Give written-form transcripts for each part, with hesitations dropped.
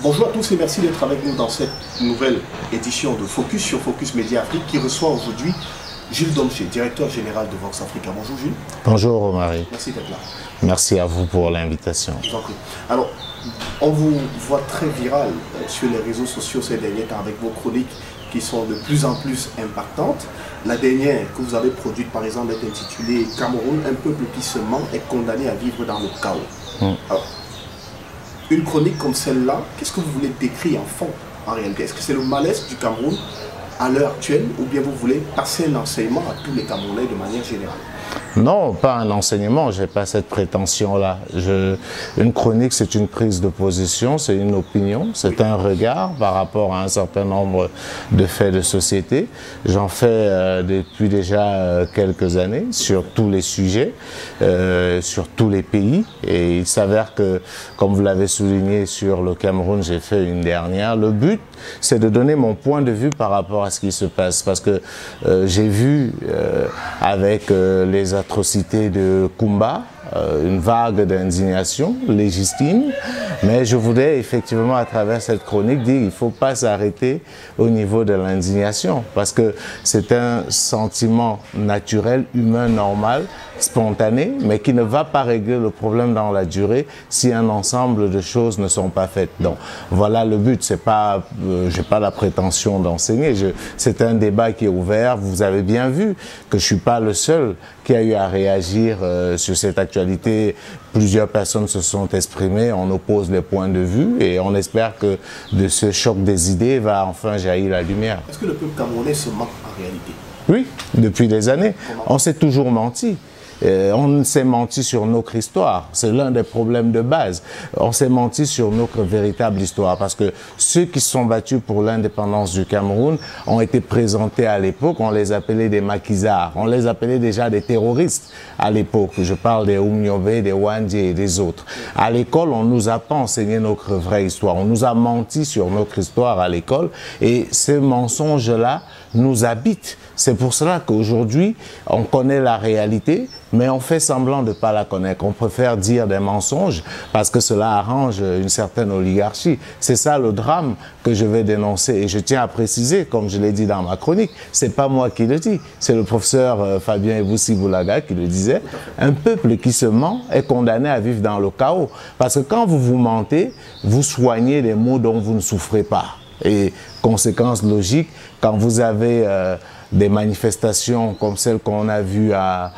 Bonjour à tous et merci d'être avec nous dans cette nouvelle édition de Focus sur Focus Média Afrique qui reçoit aujourd'hui Jules Domché, directeur général de Vox Africa. Bonjour Jules. Bonjour Romary. Merci d'être là. Merci à vous pour l'invitation. Je vous en prie. Alors, on vous voit très viral sur les réseaux sociaux ces derniers temps avec vos chroniques qui sont de plus en plus impactantes. La dernière que vous avez produite par exemple est intitulée « Cameroun, un peuple qui se ment est condamné à vivre dans le chaos ». Alors, une chronique comme celle-là, qu'est-ce que vous voulez décrire en fond en réalité? Est-ce que c'est le malaise du Cameroun à l'heure actuelle ou bien vous voulez passer un enseignement à tous les Camerounais de manière générale? Non, pas un enseignement, je n'ai pas cette prétention-là. Une chronique, c'est une prise de position, c'est une opinion, c'est un regard par rapport à un certain nombre de faits de société. J'en fais depuis déjà quelques années sur tous les sujets, sur tous les pays. Et il s'avère que, comme vous l'avez souligné sur le Cameroun, j'ai fait une dernière. Le but, c'est de donner mon point de vue par rapport à ce qui se passe. Parce que j'ai vu avec les atrocités de Kumba, une vague d'indignation légitime, mais je voudrais effectivement à travers cette chronique dire qu'il ne faut pas s'arrêter au niveau de l'indignation parce que c'est un sentiment naturel, humain, normal, spontané, mais qui ne va pas régler le problème dans la durée si un ensemble de choses ne sont pas faites. Donc voilà le but, c'est pas, j'ai pas la prétention d'enseigner, c'est un débat qui est ouvert. Vous avez bien vu que je suis pas le seul qui a eu à réagir sur cette actualité. Plusieurs personnes se sont exprimées, on oppose les points de vue et on espère que de ce choc des idées va enfin jaillir la lumière. Est-ce que le peuple camerounais se ment en réalité? Oui, depuis des années. On s'est toujours menti. On s'est menti sur notre histoire, c'est l'un des problèmes de base. On s'est menti sur notre véritable histoire parce que ceux qui se sont battus pour l'indépendance du Cameroun ont été présentés à l'époque, on les appelait des maquisards, on les appelait déjà des terroristes à l'époque. Je parle des Oumniobé, des Wandi et des autres. À l'école, on nous a pas enseigné notre vraie histoire, on nous a menti sur notre histoire à l'école et ces mensonges-là nous habitent. C'est pour cela qu'aujourd'hui, on connaît la réalité, mais on fait semblant de ne pas la connaître. On préfère dire des mensonges parce que cela arrange une certaine oligarchie. C'est ça le drame que je vais dénoncer. Et je tiens à préciser, comme je l'ai dit dans ma chronique, ce n'est pas moi qui le dis. C'est le professeur Fabien Ebousi-Boulaga qui le disait. Un peuple qui se ment est condamné à vivre dans le chaos. Parce que quand vous vous mentez, vous soignez des maux dont vous ne souffrez pas. Et conséquence logique, quand vous avez des manifestations comme celles qu'on a vues à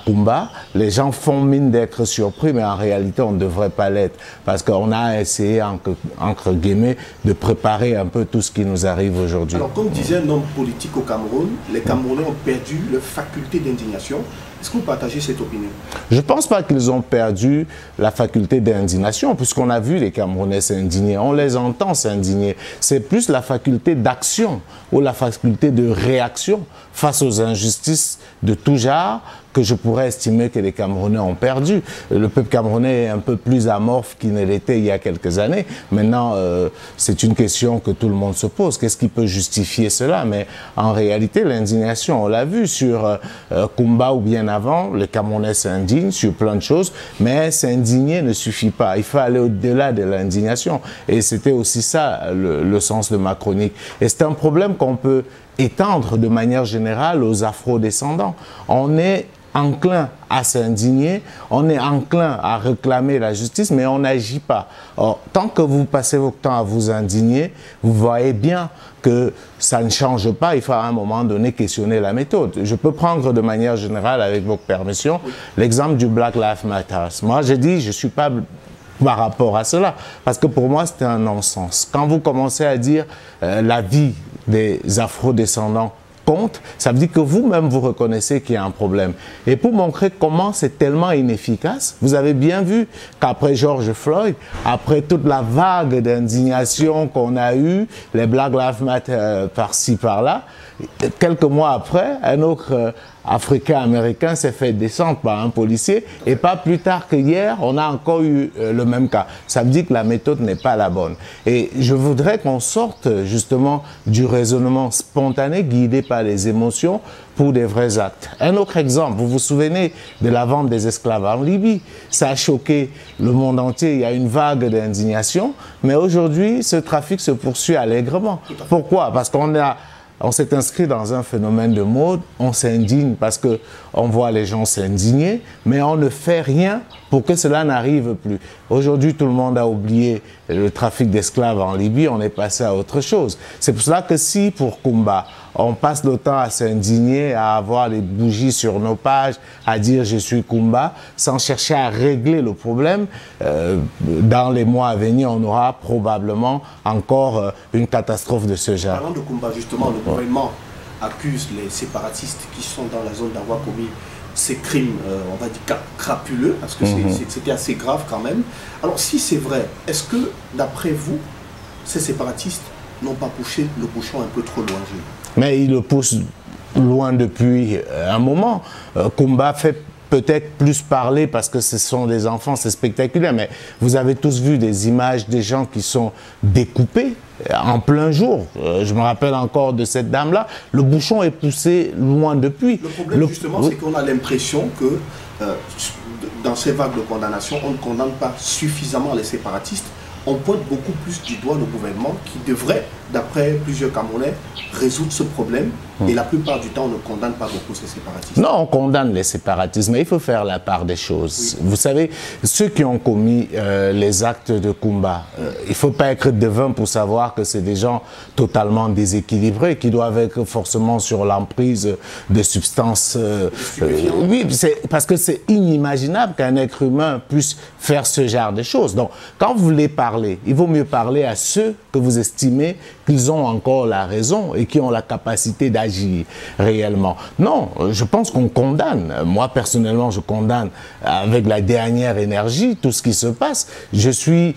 Kumba, les gens font mine d'être surpris, mais en réalité, on ne devrait pas l'être. Parce qu'on a essayé, entre guillemets, de préparer un peu tout ce qui nous arrive aujourd'hui. Alors, comme disait un homme politique au Cameroun, les Camerounais ont perdu leur faculté d'indignation. Est-ce que vous partagez cette opinion? Je ne pense pas qu'ils ont perdu la faculté d'indignation, puisqu'on a vu les Camerounais s'indigner, on les entend s'indigner. C'est plus la faculté d'action ou la faculté de réaction face aux injustices de tout genre que je pourrais estimer que les Camerounais ont perdu. Le peuple camerounais est un peu plus amorphe qu'il ne l'était il y a quelques années. Maintenant, c'est une question que tout le monde se pose. Qu'est-ce qui peut justifier cela? Mais en réalité, l'indignation, on l'a vu sur Kumba ou bien avant, les Camerounais s'indignent sur plein de choses, mais s'indigner ne suffit pas. Il faut aller au-delà de l'indignation. Et c'était aussi ça le sens de ma chronique. Et c'est un problème qu'on peut étendre de manière générale aux afro-descendants. On est enclin à s'indigner, on est enclin à réclamer la justice, mais on n'agit pas. Or, tant que vous passez votre temps à vous indigner, vous voyez bien que ça ne change pas, il faut à un moment donné questionner la méthode. Je peux prendre de manière générale, avec votre permission, l'exemple du Black Lives Matter. Moi, je dis, je ne suis pas par rapport à cela, parce que pour moi, c'était un non-sens. Quand vous commencez à dire la vie des afro-descendants compte, ça veut dire que vous-même vous reconnaissez qu'il y a un problème. Et pour montrer comment c'est tellement inefficace, vous avez bien vu qu'après George Floyd, après toute la vague d'indignation qu'on a eue, les Black Lives Matter par-ci par-là, quelques mois après, un autre africain-américain s'est fait descendre par un policier et pas plus tard que hier, on a encore eu le même cas. Ça veut dire que la méthode n'est pas la bonne. Et je voudrais qu'on sorte justement du raisonnement spontané guidé par les émotions pour des vrais actes. Un autre exemple, vous vous souvenez de la vente des esclaves en Libye. Ça a choqué le monde entier, il y a une vague d'indignation, mais aujourd'hui, ce trafic se poursuit allègrement. Pourquoi? Parce on s'est inscrit dans un phénomène de mode, on s'indigne parce qu'on voit les gens s'indigner, mais on ne fait rien pour que cela n'arrive plus. Aujourd'hui, tout le monde a oublié le trafic d'esclaves en Libye, on est passé à autre chose. C'est pour cela que si, pour Kumba, on passe le temps à s'indigner, à avoir des bougies sur nos pages, à dire « je suis Kumba », sans chercher à régler le problème, dans les mois à venir, on aura probablement encore une catastrophe de ce genre. Parlant de Kumba, justement, le gouvernement accuse les séparatistes qui sont dans la zone d'avoir commis ces crimes, on va dire, crapuleux, parce que c'était assez grave quand même. Alors, si c'est vrai, est-ce que, d'après vous, ces séparatistes n'ont pas poussé le bouchon un peu trop loin? Mais ils le poussent loin depuis un moment. Kumba fait peut-être plus parler parce que ce sont des enfants, c'est spectaculaire, mais vous avez tous vu des images des gens qui sont découpés en plein jour. Je me rappelle encore de cette dame-là. Le bouchon est poussé loin depuis. Le problème, justement, c'est qu'on a l'impression que dans ces vagues de condamnation, on ne condamne pas suffisamment les séparatistes. On pointe beaucoup plus du doigt le gouvernement qui devrait, d'après plusieurs Camerounais, résoudre ce problème. Et la plupart du temps, on ne condamne pas beaucoup ces séparatistes. Non, on condamne les séparatistes, mais il faut faire la part des choses. Oui. Vous savez, ceux qui ont commis les actes de Kumba, il ne faut pas être devin pour savoir que c'est des gens totalement déséquilibrés, qui doivent être forcément sur l'emprise de substances. Oui, parce que c'est inimaginable qu'un être humain puisse faire ce genre de choses. Donc, quand vous voulez parler, il vaut mieux parler à ceux que vous estimez qu'ils ont encore la raison et qui ont la capacité d'agir réellement. Non, je pense qu'on condamne. Moi, personnellement, je condamne avec la dernière énergie tout ce qui se passe. Je suis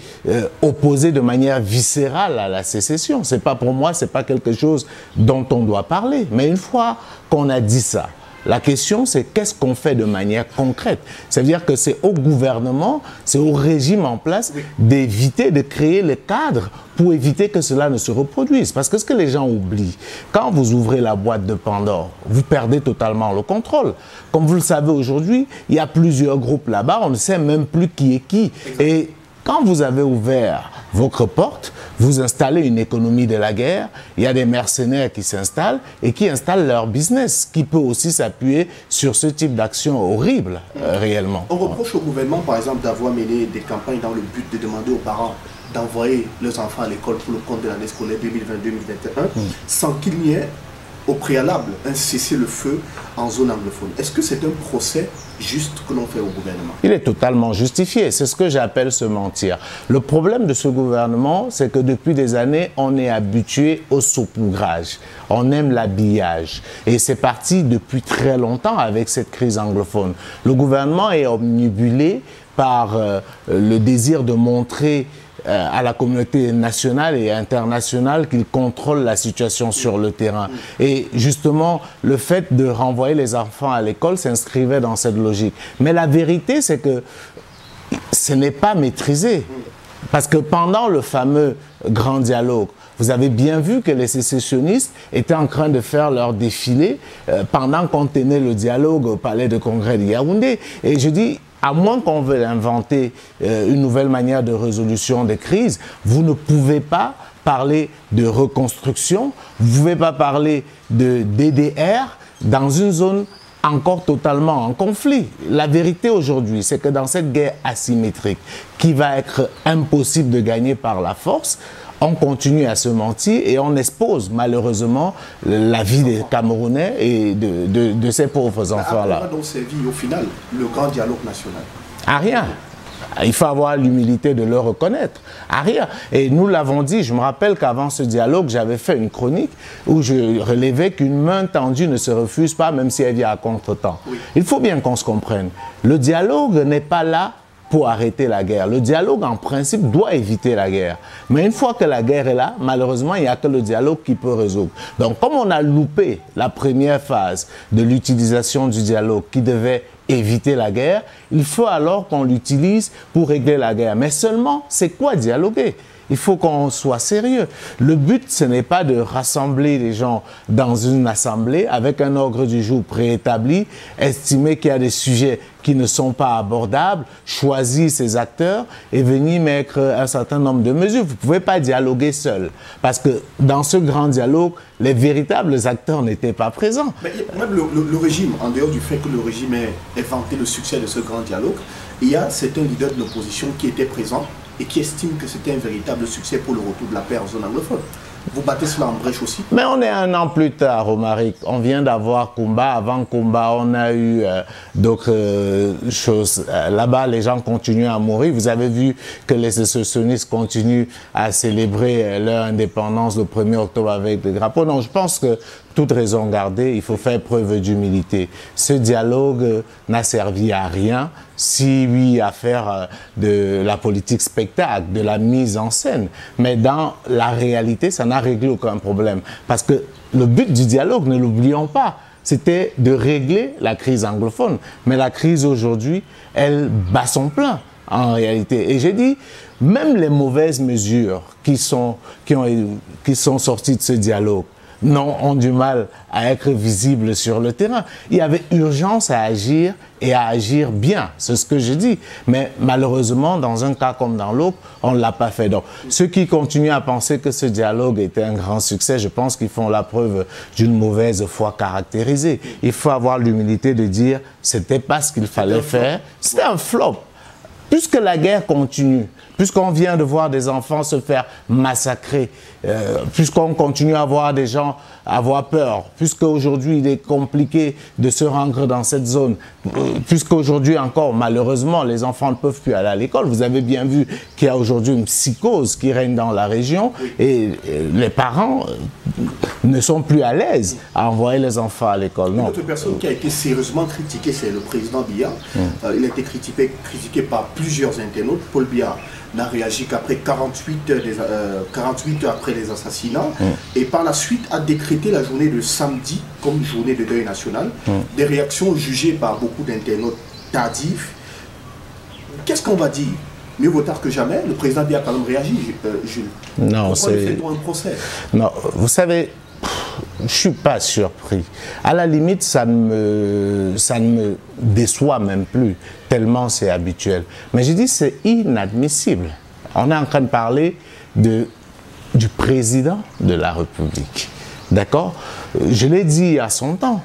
opposé de manière viscérale à la sécession. C'est pas pour moi, c'est pas quelque chose dont on doit parler. Mais une fois qu'on a dit ça, la question, c'est qu'est-ce qu'on fait de manière concrète? Ça veut dire que c'est au gouvernement, c'est au régime en place d'éviter, de créer le cadre pour éviter que cela ne se reproduise. Parce que ce que les gens oublient, quand vous ouvrez la boîte de Pandore, vous perdez totalement le contrôle. Comme vous le savez aujourd'hui, il y a plusieurs groupes là-bas, on ne sait même plus qui est qui. Et quand vous avez ouvert votre porte, vous installez une économie de la guerre, il y a des mercenaires qui s'installent et qui installent leur business, qui peut aussi s'appuyer sur ce type d'action horrible, réellement. On reproche au gouvernement, par exemple, d'avoir mené des campagnes dans le but de demander aux parents d'envoyer leurs enfants à l'école pour le compte de l'année scolaire 2020-2021, sans qu'il n'y ait au préalable un cessez-le-feu en zone anglophone. Est-ce que c'est un procès juste que l'on fait au gouvernement? Il est totalement justifié. C'est ce que j'appelle se mentir. Le problème de ce gouvernement, c'est que depuis des années, on est habitué au saupoudrage. On aime l'habillage. Et c'est parti depuis très longtemps avec cette crise anglophone. Le gouvernement est omnibulé par le désir de montrer à la communauté nationale et internationale qu'il contrôle la situation sur le terrain. Et justement, le fait de renvoyer les enfants à l'école s'inscrivait dans cette logique. Mais la vérité, c'est que ce n'est pas maîtrisé. Parce que pendant le fameux grand dialogue, vous avez bien vu que les sécessionnistes étaient en train de faire leur défilé pendant qu'on tenait le dialogue au palais de congrès de Yaoundé. Et je dis, à moins qu'on veuille inventer une nouvelle manière de résolution des crises, vous ne pouvez pas parler de reconstruction, vous ne pouvez pas parler de DDR dans une zone encore totalement en conflit. La vérité aujourd'hui, c'est que dans cette guerre asymétrique qui va être impossible de gagner par la force, on continue à se mentir et on expose malheureusement la vie des Camerounais et de ces pauvres enfants-là. À quoi donc servi au final le grand dialogue national? À rien. Il faut avoir l'humilité de le reconnaître. À rien. Et nous l'avons dit, je me rappelle qu'avant ce dialogue, j'avais fait une chronique où je relevais qu'une main tendue ne se refuse pas, même si elle vient à contre-temps. Oui. Il faut bien qu'on se comprenne. Le dialogue n'est pas là pour arrêter la guerre. Le dialogue, en principe, doit éviter la guerre. Mais une fois que la guerre est là, malheureusement, il n'y a que le dialogue qui peut résoudre. Donc, comme on a loupé la première phase de l'utilisation du dialogue qui devait éviter la guerre, il faut alors qu'on l'utilise pour régler la guerre. Mais seulement, c'est quoi dialoguer ? Il faut qu'on soit sérieux. Le but, ce n'est pas de rassembler les gens dans une assemblée avec un ordre du jour préétabli, estimer qu'il y a des sujets qui ne sont pas abordables, choisir ses acteurs et venir mettre un certain nombre de mesures. Vous ne pouvez pas dialoguer seul. Parce que dans ce grand dialogue, les véritables acteurs n'étaient pas présents. Mais même le régime, en dehors du fait que le régime ait vanté le succès de ce grand dialogue, il y a certains leaders de l'opposition qui étaient présents et qui estiment que c'était un véritable succès pour le retour de la paix en zone anglophone. Vous battez cela en brèche aussi? Mais on est un an plus tard, Romaric. On vient d'avoir Kumba. Avant Kumba, on a eu d'autres choses. Là-bas, les gens continuent à mourir. Vous avez vu que les sécessionnistes continuent à célébrer leur indépendance le 1er octobre avec des drapeaux. Non, je pense que toute raison gardée, il faut faire preuve d'humilité. Ce dialogue n'a servi à rien, si oui, à faire de la politique spectacle, de la mise en scène. Mais dans la réalité, ça n'a réglé aucun problème. Parce que le but du dialogue, ne l'oublions pas, c'était de régler la crise anglophone. Mais la crise aujourd'hui, elle bat son plein en réalité. Et j'ai dit, même les mauvaises mesures qui sont sorties de ce dialogue, non, ont du mal à être visibles sur le terrain. Il y avait urgence à agir et à agir bien, c'est ce que je dis. Mais malheureusement, dans un cas comme dans l'autre, on ne l'a pas fait. Donc, ceux qui continuent à penser que ce dialogue était un grand succès, je pense qu'ils font la preuve d'une mauvaise foi caractérisée. Il faut avoir l'humilité de dire, c'était pas ce qu'il fallait faire, c'était un flop. Puisque la guerre continue, puisqu'on vient de voir des enfants se faire massacrer, puisqu'on continue à voir des gens avoir peur, puisqu'aujourd'hui il est compliqué de se rendre dans cette zone, puisqu'aujourd'hui encore, malheureusement, les enfants ne peuvent plus aller à l'école. Vous avez bien vu qu'il y a aujourd'hui une psychose qui règne dans la région et les parents ne sont plus à l'aise à envoyer les enfants à l'école. Une autre personne qui a été sérieusement critiquée, c'est le président Biya. Il a été critiqué par plusieurs internautes. Paul Biya n'a réagi qu'après 48 heures après les assassinats et par la suite a décrété la journée de samedi comme journée de deuil national. Des réactions jugées par beaucoup d'internautes tardives. Qu'est-ce qu'on va dire? Mieux vaut tard que jamais. Le président Biya a quand même réagi, Jules. Non, pourquoi lui fait-on un procès? Non, vous savez, je ne suis pas surpris. À la limite, ça ne me déçoit même plus, tellement c'est habituel. Mais je dis c'est inadmissible. On est en train de parler du président de la République. D'accord? Je l'ai dit à son temps.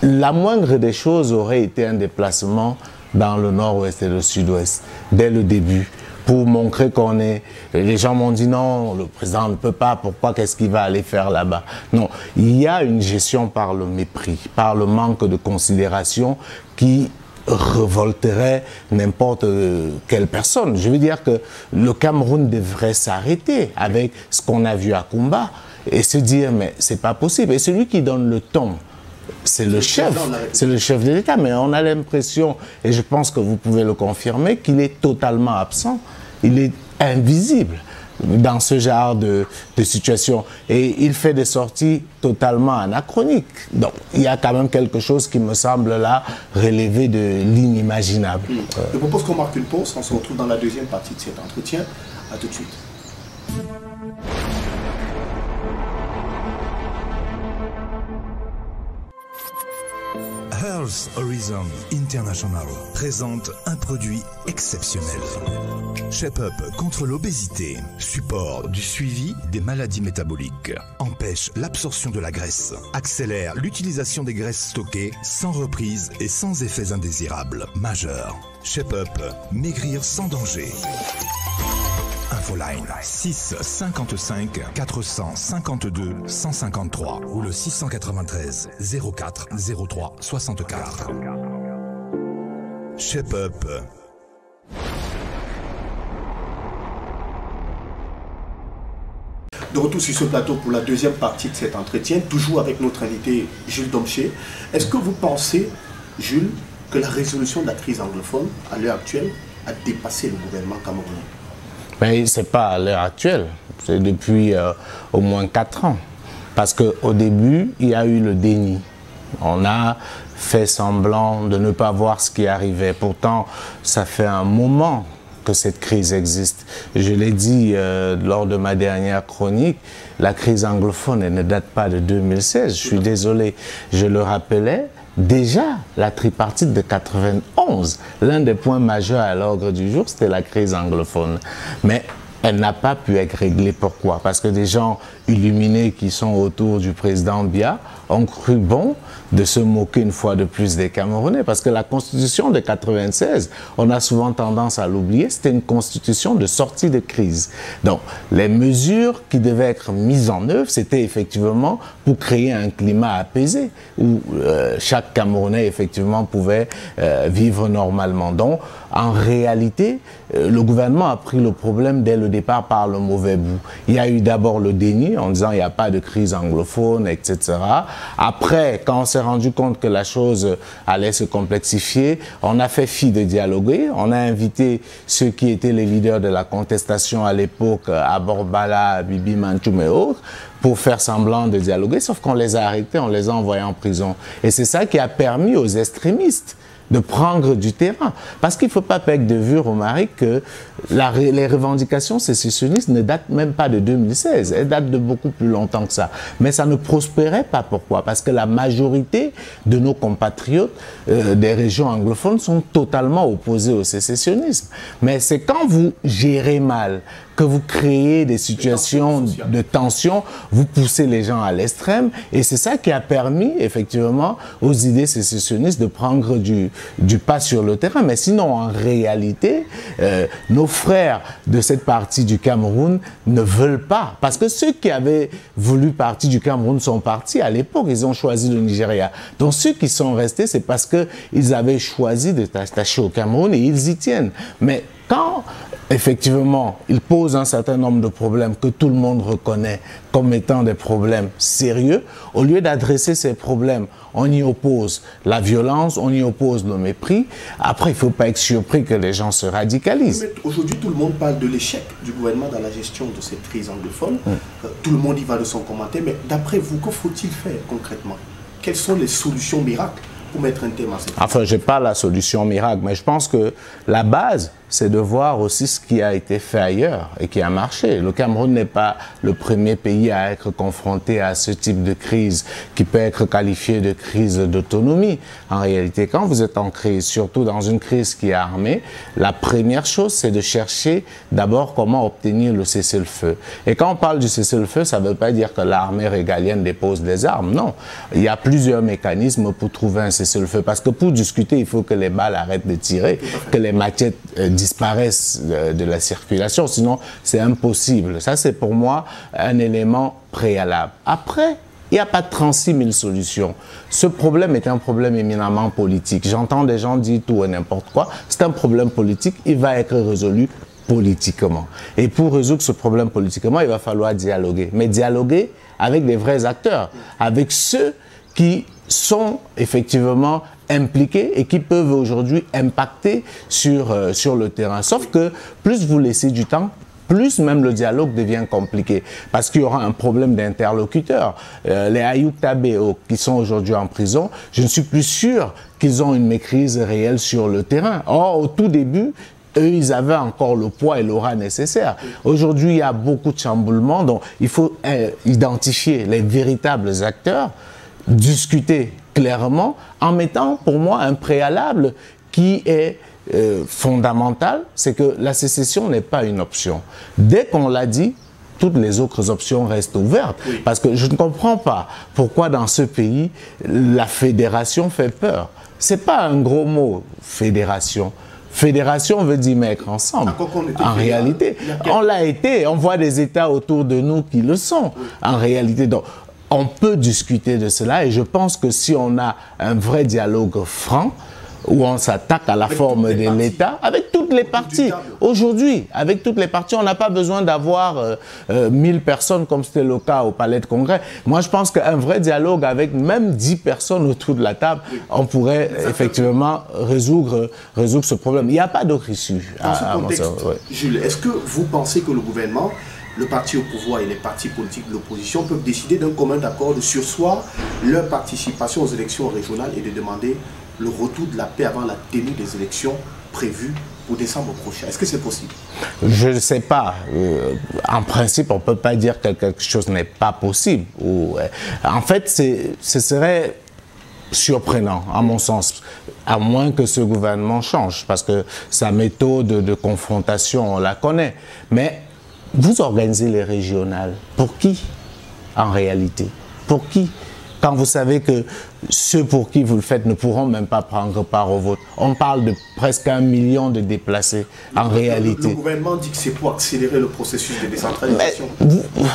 La moindre des choses aurait été un déplacement dans le nord-ouest et le sud-ouest, dès le début, pour montrer qu'on est... Les gens m'ont dit non, le président ne peut pas, pourquoi, qu'est-ce qu'il va aller faire là-bas? Non, il y a une gestion par le mépris, par le manque de considération qui révolterait n'importe quelle personne. Je veux dire que le Cameroun devrait s'arrêter avec ce qu'on a vu à Kumba et se dire mais c'est pas possible. Et celui qui donne le ton, c'est le chef de l'État, mais on a l'impression, et je pense que vous pouvez le confirmer, qu'il est totalement absent, il est invisible dans ce genre de situation. Et il fait des sorties totalement anachroniques. Donc, il y a quand même quelque chose qui me semble là relever de l'inimaginable. Je propose qu'on marque une pause, on se retrouve dans la deuxième partie de cet entretien. À tout de suite. Health Horizon International présente un produit exceptionnel. Shape Up contre l'obésité, support du suivi des maladies métaboliques, empêche l'absorption de la graisse, accélère l'utilisation des graisses stockées sans reprise et sans effets indésirables majeurs. Shape Up, maigrir sans danger. Infoline 6 55 452 153 ou le 693 04 03 64. Shape Up. De retour sur ce plateau pour la deuxième partie de cet entretien, toujours avec notre invité Jules Domché. Est-ce que vous pensez, Jules, que la résolution de la crise anglophone, à l'heure actuelle, a dépassé le gouvernement camerounais? Mais ce n'est pas à l'heure actuelle, c'est depuis au moins 4 ans. Parce qu'au début, il y a eu le déni. On a fait semblant de ne pas voir ce qui arrivait. Pourtant, ça fait un moment que cette crise existe. Je l'ai dit lors de ma dernière chronique, la crise anglophone, elle ne date pas de 2016. Je suis désolé, je le rappelais. Déjà, la tripartite de 91, l'un des points majeurs à l'ordre du jour, c'était la crise anglophone. Mais elle n'a pas pu être réglée. Pourquoi? Parce que des gens illuminés qui sont autour du président Biya ont cru bon de se moquer une fois de plus des Camerounais. Parce que la constitution de 96, on a souvent tendance à l'oublier, c'était une constitution de sortie de crise. Donc, les mesures qui devaient être mises en œuvre, c'était effectivement pour créer un climat apaisé, où chaque Camerounais, effectivement, pouvait vivre normalement. Donc, en réalité, le gouvernement a pris le problème dès le départ par le mauvais bout. Il y a eu d'abord le déni en disant il n'y a pas de crise anglophone, etc. Après, quand on s'est rendu compte que la chose allait se complexifier, on a fait fi de dialoguer. On a invité ceux qui étaient les leaders de la contestation à l'époque, Aborbala, Bibi Manchoum et autres, pour faire semblant de dialoguer, sauf qu'on les a arrêtés, on les a envoyés en prison. Et c'est ça qui a permis aux extrémistes de prendre du terrain. Parce qu'il ne faut pas perdre de vue, Romaric, que les revendications sécessionnistes ne datent même pas de 2016. Elles datent de beaucoup plus longtemps que ça. Mais ça ne prospérait pas. Pourquoi? Parce que la majorité de nos compatriotes des régions anglophones sont totalement opposés au sécessionnisme. Mais c'est quand vous gérez mal, que vous créez des situations de tension, vous poussez les gens à l'extrême, et c'est ça qui a permis effectivement aux idées sécessionnistes de prendre du pas sur le terrain. Mais sinon, en réalité, nos frères de cette partie du Cameroun ne veulent pas, parce que ceux qui avaient voulu partir du Cameroun sont partis à l'époque, ils ont choisi le Nigeria. Donc ceux qui sont restés, c'est parce qu'ils avaient choisi de s'attacher au Cameroun et ils y tiennent. Mais quand effectivement, il pose un certain nombre de problèmes que tout le monde reconnaît comme étant des problèmes sérieux. Au lieu d'adresser ces problèmes, on y oppose la violence, on y oppose le mépris. Après, il ne faut pas être surpris que les gens se radicalisent. Aujourd'hui, tout le monde parle de l'échec du gouvernement dans la gestion de cette crise anglophone. Tout le monde y va de son commentaire. Mais d'après vous, que faut-il faire concrètement? Quelles sont les solutions miracles pour mettre un thème à cette crise? Enfin, je n'ai pas la solution miracle, mais je pense que la base, c'est de voir aussi ce qui a été fait ailleurs et qui a marché. Le Cameroun n'est pas le premier pays à être confronté à ce type de crise qui peut être qualifiée de crise d'autonomie. En réalité, quand vous êtes en crise, surtout dans une crise qui est armée, la première chose, c'est de chercher d'abord comment obtenir le cessez-le-feu. Et quand on parle du cessez-le-feu, ça ne veut pas dire que l'armée régalienne dépose des armes, non. Il y a plusieurs mécanismes pour trouver un cessez-le-feu, parce que pour discuter, il faut que les balles arrêtent de tirer, que les machettes disparaissent de la circulation, sinon c'est impossible. Ça, c'est pour moi un élément préalable. Après, il n'y a pas 36 000 solutions. Ce problème est un problème éminemment politique. J'entends des gens dire tout et n'importe quoi. C'est un problème politique, il va être résolu politiquement. Et pour résoudre ce problème politiquement, il va falloir dialoguer. Mais dialoguer avec des vrais acteurs, avec ceux qui sont effectivement impliqués et qui peuvent aujourd'hui impacter sur le terrain. Sauf que plus vous laissez du temps, plus même le dialogue devient compliqué. Parce qu'il y aura un problème d'interlocuteurs. Les Ayoub Tabeo qui sont aujourd'hui en prison, je ne suis plus sûr qu'ils ont une maîtrise réelle sur le terrain. Or, au tout début, eux, ils avaient encore le poids et l'aura nécessaire. Aujourd'hui, il y a beaucoup de chamboulements, donc il faut identifier les véritables acteurs, discuter clairement, en mettant pour moi un préalable qui est fondamental, c'est que la sécession n'est pas une option. Dès qu'on l'a dit, toutes les autres options restent ouvertes. Parce que je ne comprends pas pourquoi dans ce pays, la fédération fait peur. Ce n'est pas un gros mot, fédération. Fédération veut dire mettre ensemble. En réalité, on l'a été. On voit des États autour de nous qui le sont. En réalité, donc, on peut discuter de cela et je pense que si on a un vrai dialogue franc, où on s'attaque à la forme de l'État, avec toutes les parties. Aujourd'hui, avec toutes les parties, on n'a pas besoin d'avoir 1000 personnes comme c'était le cas au Palais de Congrès. Moi, je pense qu'un vrai dialogue avec même 10 personnes autour de la table, on pourrait effectivement résoudre ce problème. Il n'y a pas d'autre issue. Dans ce contexte, Jules, est-ce que vous pensez que le gouvernement, le parti au pouvoir et les partis politiques de l'opposition peuvent décider d'un commun accord de surseoir leur participation aux élections régionales et de demander le retour de la paix avant la tenue des élections prévues pour décembre prochain? Est-ce que c'est possible? Je ne sais pas. En principe, on ne peut pas dire que quelque chose n'est pas possible. En fait, ce serait surprenant, à mon sens, à moins que ce gouvernement change, parce que sa méthode de confrontation, on la connaît. Mais vous organisez les régionales. Pour qui, en réalité? Pour qui? Quand vous savez que ceux pour qui vous le faites ne pourront même pas prendre part au vote. On parle de presque 1 million de déplacés, en réalité. Le gouvernement dit que c'est pour accélérer le processus de décentralisation.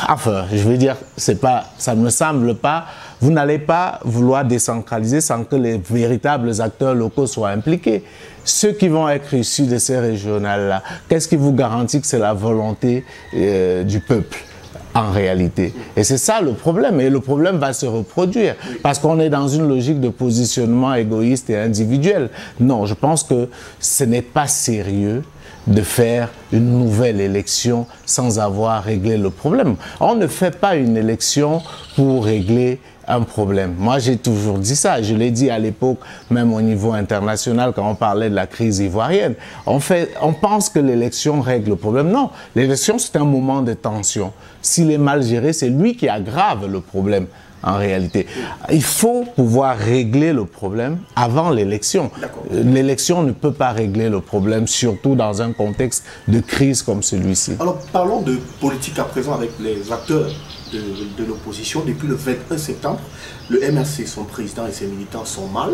Enfin, je veux dire, ça ne me semble pas. Vous n'allez pas vouloir décentraliser sans que les véritables acteurs locaux soient impliqués. Ceux qui vont être issus de ces régionales-là, qu'est-ce qui vous garantit que c'est la volonté du peuple en réalité? Et c'est ça le problème, et le problème va se reproduire, parce qu'on est dans une logique de positionnement égoïste et individuel. Non, je pense que ce n'est pas sérieux de faire une nouvelle élection sans avoir réglé le problème. On ne fait pas une élection pour régler un problème. Moi, j'ai toujours dit ça. Je l'ai dit à l'époque, même au niveau international, quand on parlait de la crise ivoirienne. On pense que l'élection règle le problème. Non, l'élection, c'est un moment de tension. S'il est mal géré, c'est lui qui aggrave le problème. En réalité, il faut pouvoir régler le problème avant l'élection. L'élection ne peut pas régler le problème, surtout dans un contexte de crise comme celui-ci. Alors, parlons de politique à présent avec les acteurs de l'opposition. Depuis le 21 septembre, le MRC, son président et ses militants sont mal.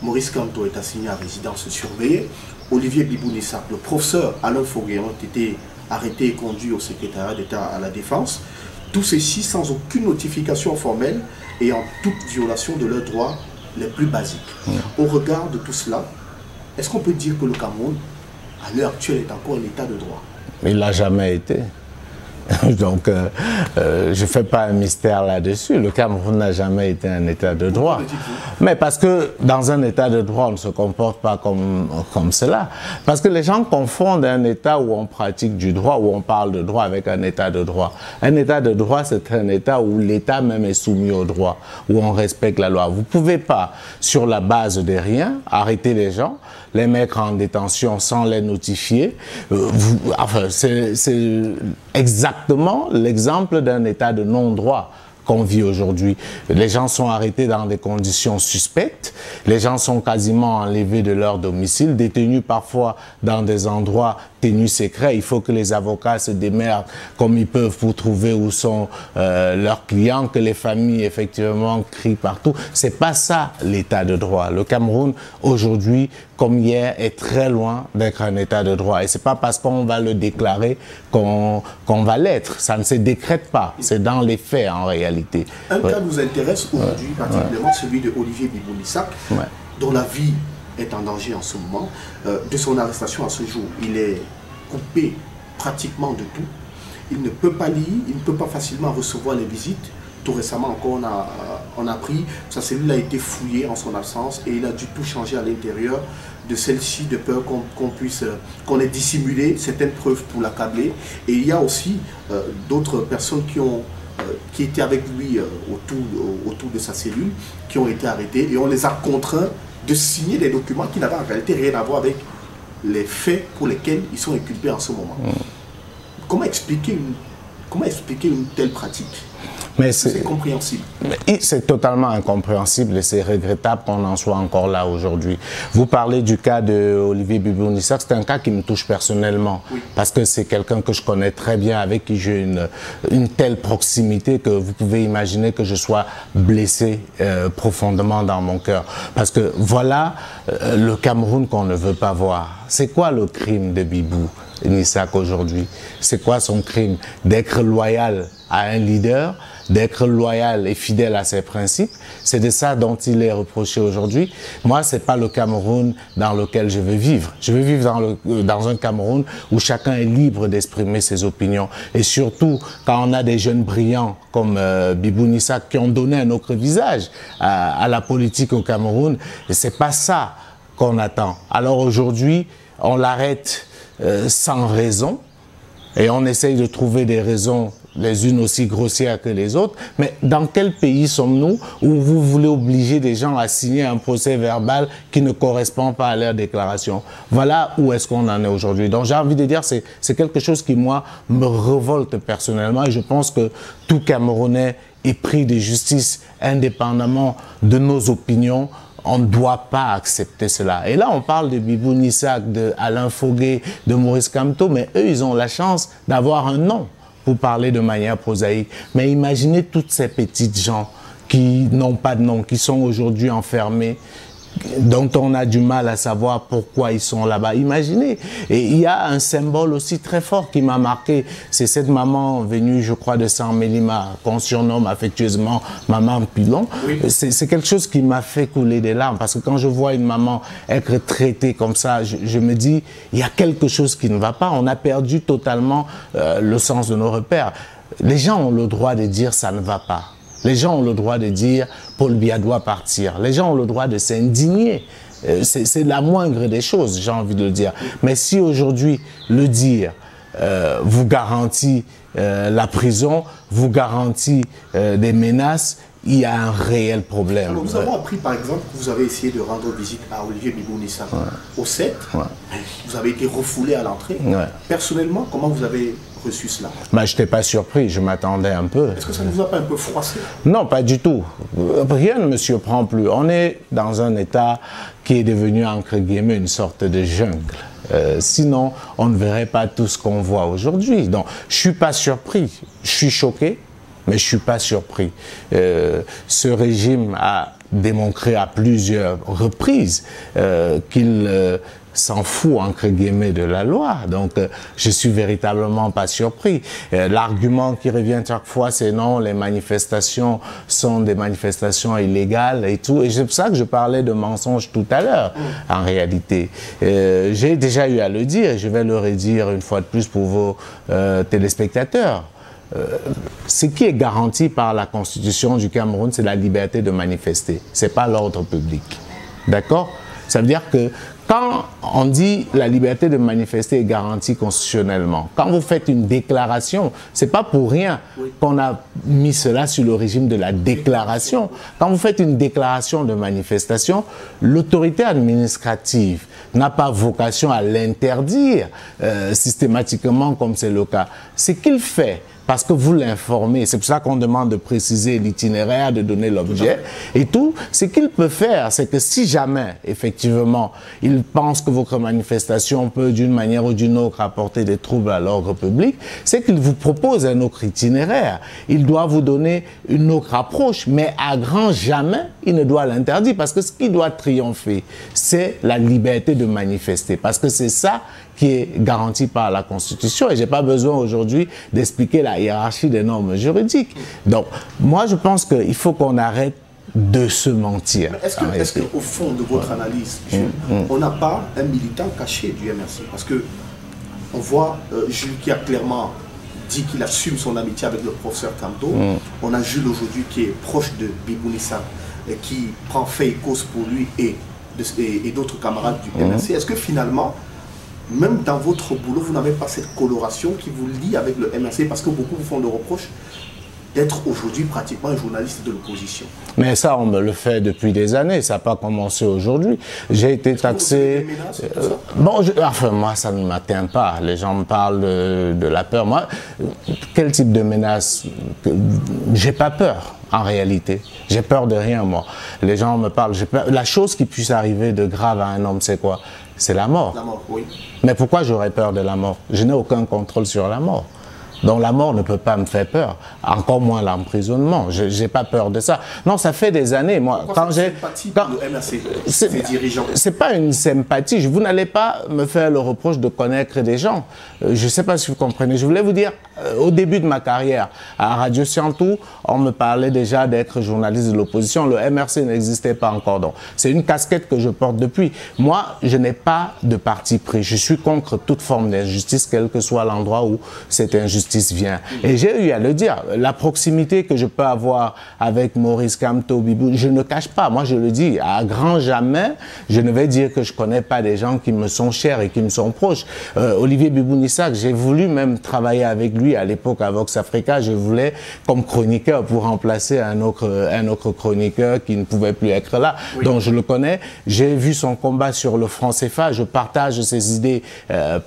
Maurice Kamto est assigné à résidence surveillée. Olivier Bibou-Nissak, le professeur Alain Foguet ont été arrêtés et conduits au secrétariat d'État à la Défense. Tout ceci sans aucune notification formelle et en toute violation de leurs droits les plus basiques. Au regard de tout cela, est-ce qu'on peut dire que le Cameroun, à l'heure actuelle, est encore un état de droit? Il ne l'a jamais été. Donc, je ne fais pas un mystère là-dessus. Le Cameroun n'a jamais été un état de droit. Mais parce que dans un état de droit, on ne se comporte pas comme cela. Parce que les gens confondent un état où on pratique du droit, où on parle de droit, avec un état de droit. Un état de droit, c'est un état où l'état même est soumis au droit, où on respecte la loi. Vous ne pouvez pas, sur la base de rien, arrêter les gens, les mettre en détention sans les notifier. Enfin, c'est exactement l'exemple d'un état de non-droit qu'on vit aujourd'hui. Les gens sont arrêtés dans des conditions suspectes, les gens sont quasiment enlevés de leur domicile, détenus parfois dans des endroits tenus secrets. Il faut que les avocats se démerdent comme ils peuvent pour trouver où sont leurs clients, que les familles effectivement crient partout. C'est pas ça l'état de droit. Le Cameroun aujourd'hui, comme hier, est très loin d'être un état de droit. Et c'est pas parce qu'on va le déclarer qu'on va l'être. Ça ne se décrète pas. C'est dans les faits en réalité. Un cas nous intéresse aujourd'hui, particulièrement celui de Olivier Bibou-Nissak, dont la vie est en danger en ce moment. De son arrestation à ce jour, il est coupé pratiquement de tout. Il ne peut pas lire, il ne peut pas facilement recevoir les visites. Tout récemment encore, on a appris, sa cellule a été fouillée en son absence et il a dû tout changer à l'intérieur de celle-ci de peur qu'on ait dissimulé certaines preuves pour l'accabler. Et il y a aussi d'autres personnes qui étaient avec lui autour de sa cellule, qui ont été arrêtées et on les a contraints de signer des documents qui n'avaient en réalité rien à voir avec les faits pour lesquels ils sont inculpés en ce moment. Comment expliquer une telle pratique? C'est compréhensible. C'est totalement incompréhensible et c'est regrettable qu'on en soit encore là aujourd'hui. Vous parlez du cas de Olivier Bibou-Nissak, c'est un cas qui me touche personnellement parce que c'est quelqu'un que je connais très bien, avec qui j'ai une telle proximité que vous pouvez imaginer que je sois blessé profondément dans mon cœur. Parce que voilà le Cameroun qu'on ne veut pas voir. C'est quoi le crime de Bibou-Nissak aujourd'hui? C'est quoi son crime? D'être loyal à un leader, d'être loyal et fidèle à ses principes. C'est de ça dont il est reproché aujourd'hui. Moi, c'est pas le Cameroun dans lequel je veux vivre. Je veux vivre dans un Cameroun où chacun est libre d'exprimer ses opinions. Et surtout, quand on a des jeunes brillants comme Bibou Nissa qui ont donné un autre visage à la politique au Cameroun, c'est pas ça qu'on attend. Alors aujourd'hui, on l'arrête sans raison et on essaye de trouver des raisons les unes aussi grossières que les autres, mais dans quel pays sommes-nous où vous voulez obliger des gens à signer un procès verbal qui ne correspond pas à leur déclaration? Voilà où est-ce qu'on en est aujourd'hui. Donc j'ai envie de dire, c'est quelque chose qui, moi, me révolte personnellement, et je pense que tout Camerounais est pris de justice indépendamment de nos opinions. On ne doit pas accepter cela. Et là, on parle de Bibou Nissa, de Alain Fogué, de Maurice Kamto, mais eux, ils ont la chance d'avoir un nom pour parler de manière prosaïque. Mais imaginez toutes ces petites gens qui n'ont pas de nom, qui sont aujourd'hui enfermés, dont on a du mal à savoir pourquoi ils sont là-bas. Imaginez. Et il y a un symbole aussi très fort qui m'a marqué. C'est cette maman venue, je crois, de San Mélima, qu'on surnomme affectueusement Maman Pilon. Oui. C'est quelque chose qui m'a fait couler des larmes, parce que quand je vois une maman être traitée comme ça, je me dis, il y a quelque chose qui ne va pas. On a perdu totalement le sens de nos repères. Les gens ont le droit de dire ça ne va pas. Les gens ont le droit de dire Paul Biya doit partir. Les gens ont le droit de s'indigner. C'est la moindre des choses, j'ai envie de le dire. Mais si aujourd'hui le dire vous garantit la prison, vous garantit des menaces, il y a un réel problème. Alors, nous avons appris par exemple que vous avez essayé de rendre visite à Olivier Bibou Nissa au 7. Vous avez été refoulé à l'entrée. Personnellement, comment vous avez reçu cela? Bah, je n'étais pas surpris, je m'attendais un peu. Est-ce que ça ne vous a pas un peu froissé? Non, pas du tout. Rien ne me surprend plus. On est dans un état qui est devenu, entre guillemets, une sorte de jungle. Sinon, on ne verrait pas tout ce qu'on voit aujourd'hui. Donc, je ne suis pas surpris. Je suis choqué, mais je ne suis pas surpris. Ce régime a démontré à plusieurs reprises qu'il s'en fout, entre guillemets, de la loi. Donc, je suis véritablement pas surpris. L'argument qui revient chaque fois, c'est non, les manifestations sont des manifestations illégales et tout. Et c'est pour ça que je parlais de mensonges tout à l'heure, en réalité. J'ai déjà eu à le dire, je vais le redire une fois de plus pour vos téléspectateurs. Ce qui est garanti par la Constitution du Cameroun, c'est la liberté de manifester. Ce n'est pas l'ordre public. D'accord? Ça veut dire que quand on dit la liberté de manifester est garantie constitutionnellement, quand vous faites une déclaration, ce n'est pas pour rien qu'on a mis cela sur le régime de la déclaration. Quand vous faites une déclaration de manifestation, l'autorité administrative n'a pas vocation à l'interdire systématiquement comme c'est le cas. Ce qu'il fait, parce que vous l'informez, c'est pour ça qu'on demande de préciser l'itinéraire, de donner l'objet et tout. Ce qu'il peut faire, c'est que si jamais, effectivement, il pense que votre manifestation peut d'une manière ou d'une autre apporter des troubles à l'ordre public, c'est qu'il vous propose un autre itinéraire. Il doit vous donner une autre approche, mais à grand jamais, il ne doit l'interdire, parce que ce qui doit triompher, c'est la liberté de manifester, parce que c'est ça qui est garanti par la Constitution, et je n'ai pas besoin aujourd'hui d'expliquer la hiérarchie des normes juridiques. Donc, moi, je pense qu'il faut qu'on arrête de se mentir. Est-ce qu'au fond de votre analyse, Jules, on n'a pas un militant caché du MRC? Parce que on voit Jules qui a clairement dit qu'il assume son amitié avec le professeur Kamto. On a Jules aujourd'hui qui est proche de Bibou Nissa, qui prend fait et cause pour lui et d'autres camarades du MRC. Est-ce que finalement, même dans votre boulot, vous n'avez pas cette coloration qui vous lie avec le MRC, parce que beaucoup vous font le reproche d'être aujourd'hui pratiquement un journaliste de l'opposition? Mais ça, on me le fait depuis des années, ça n'a pas commencé aujourd'hui. J'ai été taxé... enfin, moi, ça ne m'atteint pas. Les gens me parlent de la peur. Moi, quel type de menace? J'ai pas peur, en réalité. J'ai peur de rien, moi. Les gens me parlent... La chose qui puisse arriver de grave à un homme, c'est quoi? C'est la mort. La mort, oui. Mais pourquoi j'aurais peur de la mort? Je n'ai aucun contrôle sur la mort. Donc la mort ne peut pas me faire peur, encore moins l'emprisonnement. Je n'ai pas peur de ça. Non, ça fait des années, moi. Quand j'ai le MRC, ses dirigeants. C'est pas une sympathie. Vous n'allez pas me faire le reproche de connaître des gens. Je ne sais pas si vous comprenez. Je voulais vous dire, au début de ma carrière, à Radio Scientou, on me parlait déjà d'être journaliste de l'opposition. Le MRC n'existait pas encore. Donc, c'est une casquette que je porte depuis. Moi, je n'ai pas de parti pris. Je suis contre toute forme d'injustice, quel que soit l'endroit où cette injustice vient. Et j'ai eu à le dire, la proximité que je peux avoir avec Maurice Kamto, Bibou, je ne cache pas. Moi, je le dis, à grand jamais, je ne vais dire que je ne connais pas des gens qui me sont chers et qui me sont proches. Olivier Bibou-Nissak, j'ai voulu même travailler avec lui à l'époque à Vox Africa. Je voulais comme chroniqueur pour remplacer un autre chroniqueur qui ne pouvait plus être là. Oui. Donc je le connais. J'ai vu son combat sur le franc CFA. Je partage ses idées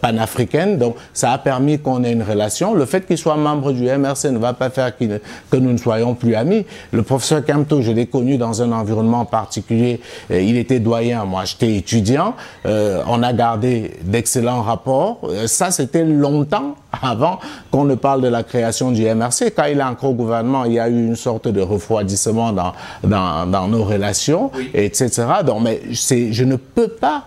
panafricaines. Donc ça a permis qu'on ait une relation. Le fait qu'il soit membre du MRC ne va pas faire que nous ne soyons plus amis. Le professeur Kamto, je l'ai connu dans un environnement particulier. Il était doyen, moi j'étais étudiant. On a gardé d'excellents rapports. Ça, c'était longtemps avant qu'on ne parle de la création du MRC. Quand il est encore au gouvernement, il y a eu une sorte de refroidissement dans nos relations, oui. Etc. Donc, mais je ne peux pas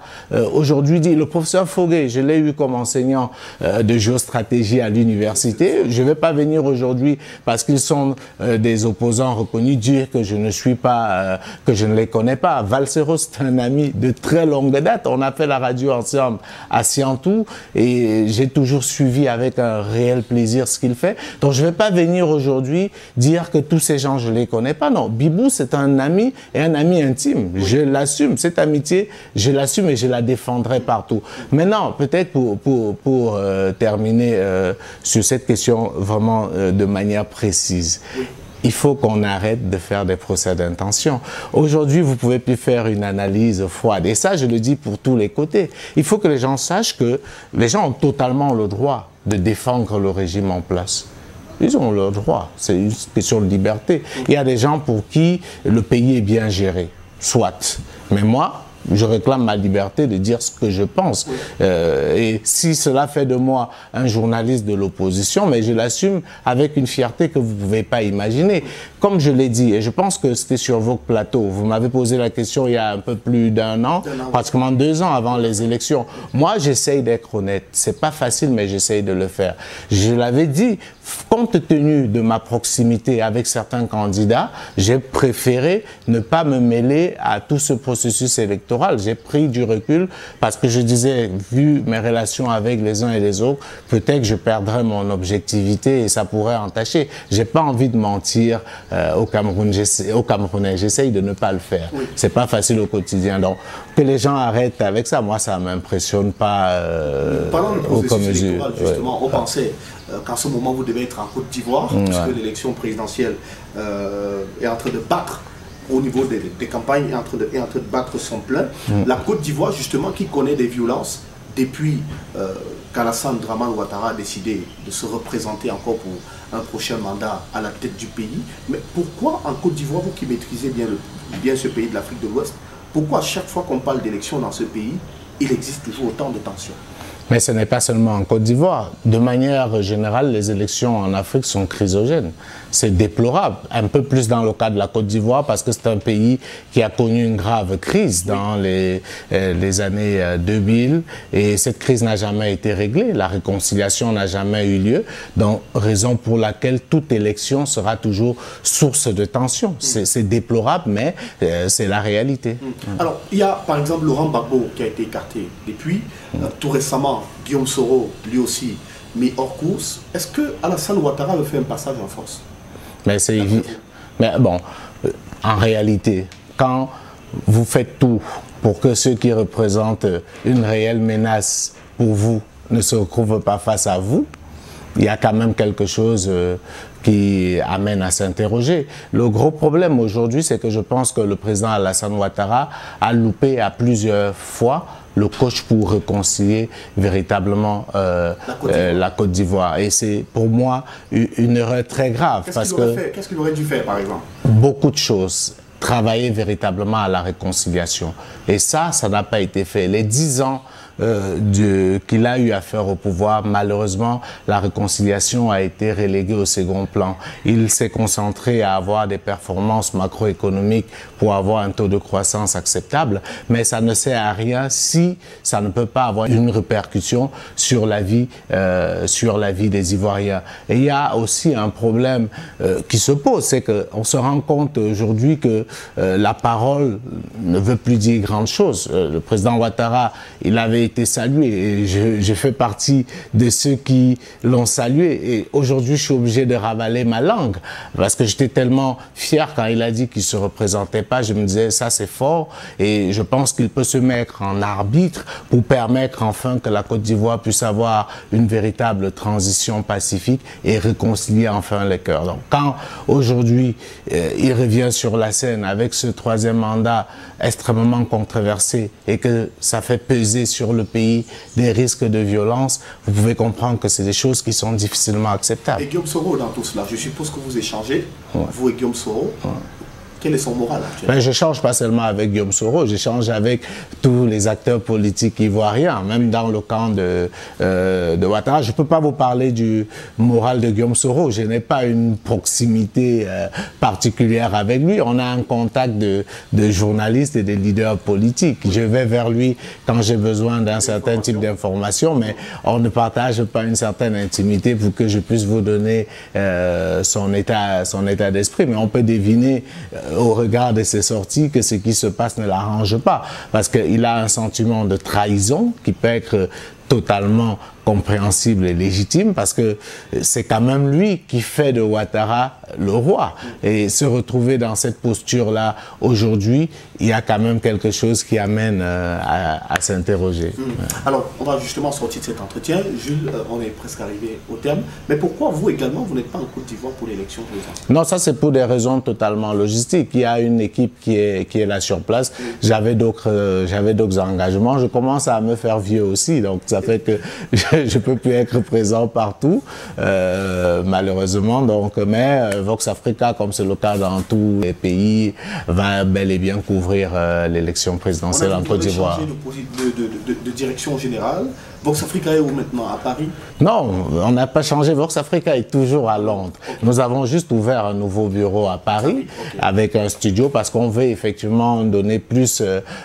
aujourd'hui dire, le professeur Foguet, je l'ai eu comme enseignant de géostratégie à l'université. Je ne vais pas venir aujourd'hui parce qu'ils sont des opposants reconnus dire que je ne suis pas, que je ne les connais pas. Valsero, c'est un ami de très longue date. On a fait la radio ensemble à Scientou et j'ai toujours suivi avec un réel plaisir ce qu'il fait. Donc je ne vais pas venir aujourd'hui dire que tous ces gens, je ne les connais pas. Non, Bibou, c'est un ami et un ami intime. Oui. Je l'assume. Cette amitié, je l'assume et je la défendrai partout. Maintenant, peut-être pour terminer sur cette question vraiment de manière précise. Oui. Il faut qu'on arrête de faire des procès d'intention. Aujourd'hui, vous ne pouvez plus faire une analyse froide. Et ça, je le dis pour tous les côtés. Il faut que les gens sachent que les gens ont totalement le droit de défendre le régime en place. Ils ont le droit. C'est une question de liberté. Il y a des gens pour qui le pays est bien géré. Soit. Mais moi, je réclame ma liberté de dire ce que je pense. Et si cela fait de moi un journaliste de l'opposition, mais je l'assume avec une fierté que vous ne pouvez pas imaginer. Comme je l'ai dit, et je pense que c'était sur vos plateaux, vous m'avez posé la question il y a un peu plus d'un an, pratiquement 2 ans avant les élections. Moi, j'essaye d'être honnête. C'est pas facile, mais j'essaye de le faire. Je l'avais dit, compte tenu de ma proximité avec certains candidats, j'ai préféré ne pas me mêler à tout ce processus électoral. J'ai pris du recul parce que je disais, vu mes relations avec les uns et les autres, peut-être que je perdrais mon objectivité et ça pourrait entacher. J'ai pas envie de mentir aux Camerounais. J'essaye de ne pas le faire. Oui. C'est pas facile au quotidien. Donc, que les gens arrêtent avec ça, moi, ça m'impressionne pas au processus électoral, justement, on pensait qu'en ce moment, vous devez être en Côte d'Ivoire, puisque l'élection présidentielle est en train de battre au niveau des campagnes, est en train de battre son plein. La Côte d'Ivoire, justement, qui connaît des violences depuis qu'Alassane Dramane Ouattara a décidé de se représenter encore pour un prochain mandat à la tête du pays. Mais pourquoi en Côte d'Ivoire, vous qui maîtrisez bien ce pays de l'Afrique de l'Ouest, pourquoi à chaque fois qu'on parle d'élections dans ce pays, il existe toujours autant de tensions? Mais ce n'est pas seulement en Côte d'Ivoire. De manière générale, les élections en Afrique sont chrysogènes. C'est déplorable. Un peu plus dans le cas de la Côte d'Ivoire parce que c'est un pays qui a connu une grave crise dans les années 2000 et cette crise n'a jamais été réglée. La réconciliation n'a jamais eu lieu. Donc, raison pour laquelle toute élection sera toujours source de tension. C'est déplorable, mais c'est la réalité. Alors, il y a par exemple Laurent Gbagbo qui a été écarté depuis. Tout récemment, Guillaume Soro, lui aussi, mis hors course. Est-ce que Alassane Ouattara veut faire un passage en force? Mais c'est évident. Mais bon, en réalité, quand vous faites tout pour que ceux qui représentent une réelle menace pour vous ne se retrouvent pas face à vous, il y a quand même quelque chose qui amène à s'interroger. Le gros problème aujourd'hui, c'est que je pense que le président Alassane Ouattara a loupé à plusieurs fois le coach pour réconcilier véritablement la Côte d'Ivoire. Et c'est pour moi une erreur très grave. Qu'est-ce qu'il aurait dû faire, par exemple? Beaucoup de choses. Travailler véritablement à la réconciliation. Et ça n'a pas été fait. Les 10 ans qu'il a eu à faire au pouvoir, malheureusement, la réconciliation a été reléguée au second plan. Il s'est concentré à avoir des performances macroéconomiques pour avoir un taux de croissance acceptable, mais ça ne sert à rien si ça ne peut pas avoir une répercussion sur la vie des Ivoiriens. Et il y a aussi un problème qui se pose, c'est qu'on se rend compte aujourd'hui que la parole ne veut plus dire grande chose. Le président Ouattara, il avait été salué et je fais partie de ceux qui l'ont salué. Et aujourd'hui, je suis obligé de ravaler ma langue parce que j'étais tellement fier quand il a dit qu'il ne se représentait pas. Je me disais, ça c'est fort et je pense qu'il peut se mettre en arbitre pour permettre enfin que la Côte d'Ivoire puisse avoir une véritable transition pacifique et réconcilier enfin les cœurs. Donc quand aujourd'hui il revient sur la scène avec ce troisième mandat extrêmement controversé et que ça fait peser sur le pays des risques de violence, vous pouvez comprendre que c'est des choses qui sont difficilement acceptables. Et Guillaume Soro, dans tout cela, je suppose que vous échangez, vous et Guillaume Soro. Quel est son moral actuellement? Ben, je n'échange pas seulement avec Guillaume Soro, j'échange avec tous les acteurs politiques ivoiriens, même dans le camp de Ouattara. Je ne peux pas vous parler du moral de Guillaume Soro, je n'ai pas une proximité particulière avec lui. On a un contact de journalistes et de leaders politiques. Je vais vers lui quand j'ai besoin d'un certain type d'information, mais on ne partage pas une certaine intimité pour que je puisse vous donner son état d'esprit. Mais on peut deviner au regard de ses sorties que ce qui se passe ne l'arrange pas parce qu'il a un sentiment de trahison qui peut être totalement compréhensible et légitime parce que c'est quand même lui qui fait de Ouattara le roi. Et se retrouver dans cette posture-là aujourd'hui, il y a quand même quelque chose qui amène à s'interroger. Alors, on va justement sortir de cet entretien. Jules, on est presque arrivé au terme. Mais pourquoi vous également, vous n'êtes pas en Côte d'Ivoire pour l'élection présidentielle? Non, ça c'est pour des raisons totalement logistiques. Il y a une équipe qui est là sur place. J'avais d'autres engagements. Je commence à me faire vieux aussi, donc ça fait que je peux plus être présent partout, malheureusement. Donc, mais Vox Africa, comme c'est le cas dans tous les pays, va bel et bien couvrir l'élection présidentielle en Côte d'Ivoire. Vous avez changé de direction générale. Vox Africa est où maintenant? À Paris? Non, on n'a pas changé. Vox Africa est toujours à Londres. Nous avons juste ouvert un nouveau bureau à Paris avec un studio parce qu'on veut effectivement donner plus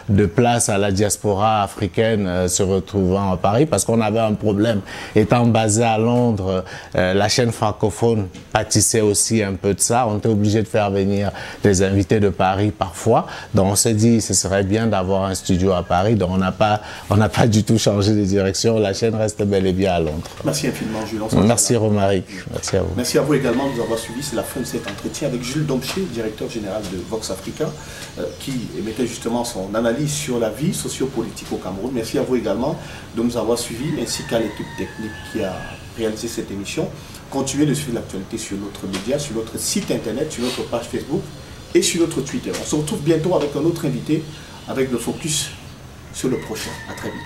de place à la diaspora africaine se retrouvant à Paris parce qu'on avait un problème. Étant basé à Londres, la chaîne francophone pâtissait aussi un peu de ça. On était obligé de faire venir des invités de Paris parfois. Donc on s'est dit ce serait bien d'avoir un studio à Paris. Donc on n'a pas du tout changé de direction. La chaîne reste bel et bien à Londres. Merci infiniment, Jules. Merci Romaric. Merci à vous. Merci à vous également de nous avoir suivis. C'est la fin de cet entretien avec Jules Domché, directeur général de Vox Africa, qui émettait justement son analyse sur la vie sociopolitique au Cameroun. Merci à vous également de nous avoir suivis, ainsi qu'à l'équipe technique qui a réalisé cette émission. Continuez de suivre l'actualité sur notre média, sur notre site internet, sur notre page Facebook et sur notre Twitter. On se retrouve bientôt avec un autre invité, avec le focus sur le prochain. À très vite.